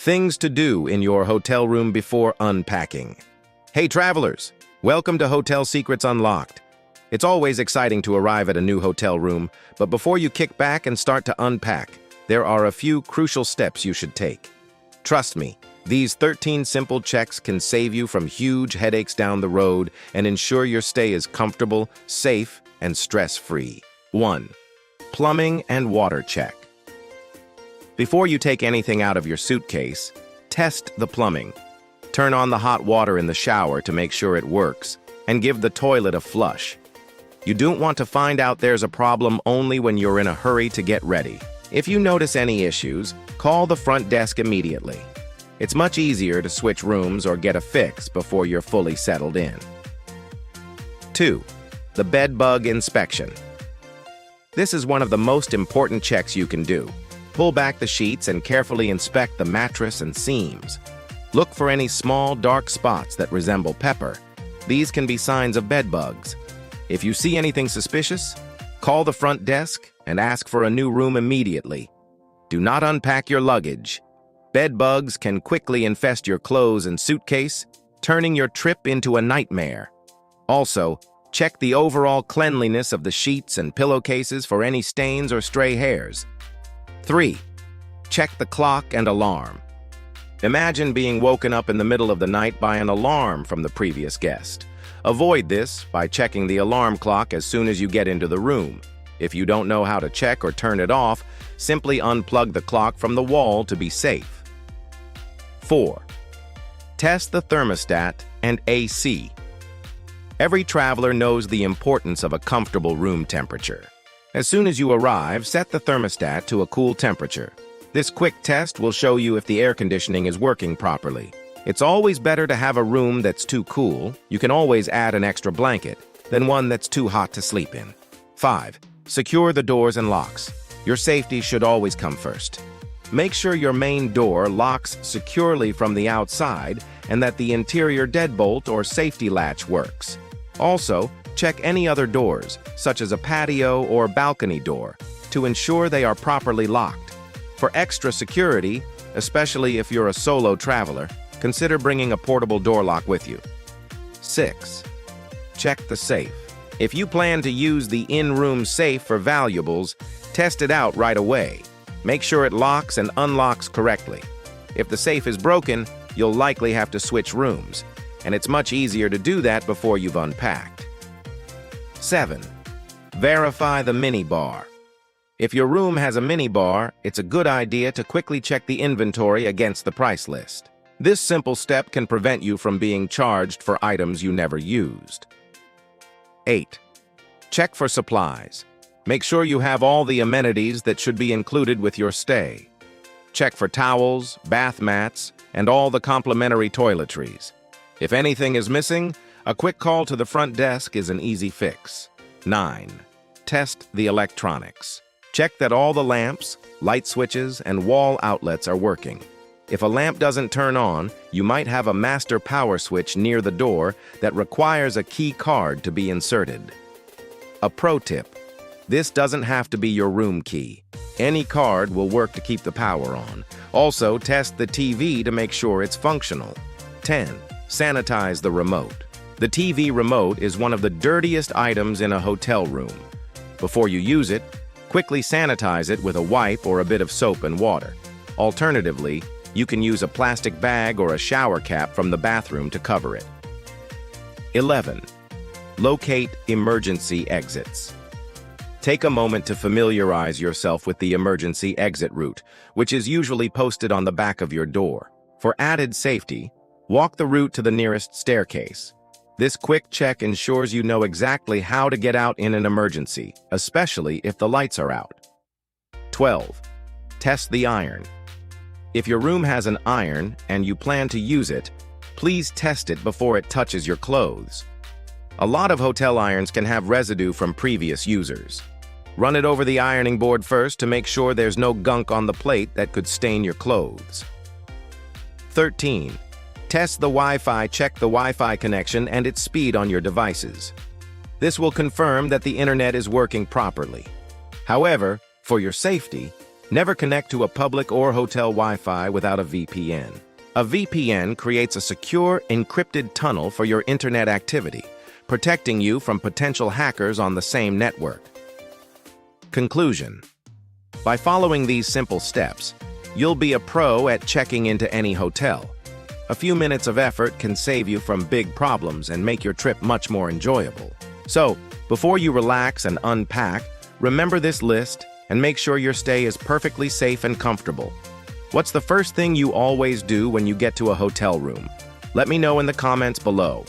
Things to do in your hotel room before unpacking. Hey travelers, welcome to Hotel Secrets Unlocked. It's always exciting to arrive at a new hotel room, but before you kick back and start to unpack, there are a few crucial steps you should take. Trust me, these 13 simple checks can save you from huge headaches down the road and ensure your stay is comfortable, safe, and stress-free. 1. Plumbing and water check. Before you take anything out of your suitcase, test the plumbing. Turn on the hot water in the shower to make sure it works, and give the toilet a flush. You don't want to find out there's a problem only when you're in a hurry to get ready. If you notice any issues, call the front desk immediately. It's much easier to switch rooms or get a fix before you're fully settled in. 2. The bedbug inspection. This is one of the most important checks you can do. Pull back the sheets and carefully inspect the mattress and seams. Look for any small, dark spots that resemble pepper. These can be signs of bedbugs. If you see anything suspicious, call the front desk and ask for a new room immediately. Do not unpack your luggage. Bedbugs can quickly infest your clothes and suitcase, turning your trip into a nightmare. Also, check the overall cleanliness of the sheets and pillowcases for any stains or stray hairs. 3. Check the clock and alarm. Imagine being woken up in the middle of the night by an alarm from the previous guest. Avoid this by checking the alarm clock as soon as you get into the room. If you don't know how to check or turn it off, simply unplug the clock from the wall to be safe. 4. Test the thermostat and AC. Every traveler knows the importance of a comfortable room temperature. As soon as you arrive, set the thermostat to a cool temperature. This quick test will show you if the air conditioning is working properly. It's always better to have a room that's too cool, you can always add an extra blanket, than one that's too hot to sleep in. 5. Secure the doors and locks. Your safety should always come first. Make sure your main door locks securely from the outside and that the interior deadbolt or safety latch works. Also, check any other doors, such as a patio or balcony door, to ensure they are properly locked. For extra security, especially if you're a solo traveler, consider bringing a portable door lock with you. 6. Check the safe. If you plan to use the in-room safe for valuables, test it out right away. Make sure it locks and unlocks correctly. If the safe is broken, you'll likely have to switch rooms, and it's much easier to do that before you've unpacked. 7. Verify the minibar. If your room has a minibar, it's a good idea to quickly check the inventory against the price list. This simple step can prevent you from being charged for items you never used. 8. Check for supplies. Make sure you have all the amenities that should be included with your stay. Check for towels, bath mats, and all the complimentary toiletries. If anything is missing, a quick call to the front desk is an easy fix. 9. Test the electronics. Check that all the lamps, light switches, and wall outlets are working. If a lamp doesn't turn on, you might have a master power switch near the door that requires a key card to be inserted. A pro tip: this doesn't have to be your room key. Any card will work to keep the power on. Also, test the TV to make sure it's functional. 10. Sanitize the remote. The TV remote is one of the dirtiest items in a hotel room. Before you use it, quickly sanitize it with a wipe or a bit of soap and water. Alternatively, you can use a plastic bag or a shower cap from the bathroom to cover it. 11. Locate emergency exits. Take a moment to familiarize yourself with the emergency exit route, which is usually posted on the back of your door. For added safety, walk the route to the nearest staircase. This quick check ensures you know exactly how to get out in an emergency, especially if the lights are out. 12. Test the iron. If your room has an iron and you plan to use it, please test it before it touches your clothes. A lot of hotel irons can have residue from previous users. Run it over the ironing board first to make sure there's no gunk on the plate that could stain your clothes. 13. Test the Wi-Fi. Check the Wi-Fi connection and its speed on your devices. This will confirm that the internet is working properly. However, for your safety, Never connect to a public or hotel Wi-Fi without a VPN. A VPN creates a secure, encrypted tunnel for your internet activity, protecting you from potential hackers on the same network. Conclusion: by following these simple steps, you'll be a pro at checking into any hotel. A few minutes of effort can save you from big problems and make your trip much more enjoyable. So, before you relax and unpack, remember this list and make sure your stay is perfectly safe and comfortable. What's the first thing you always do when you get to a hotel room? Let me know in the comments below.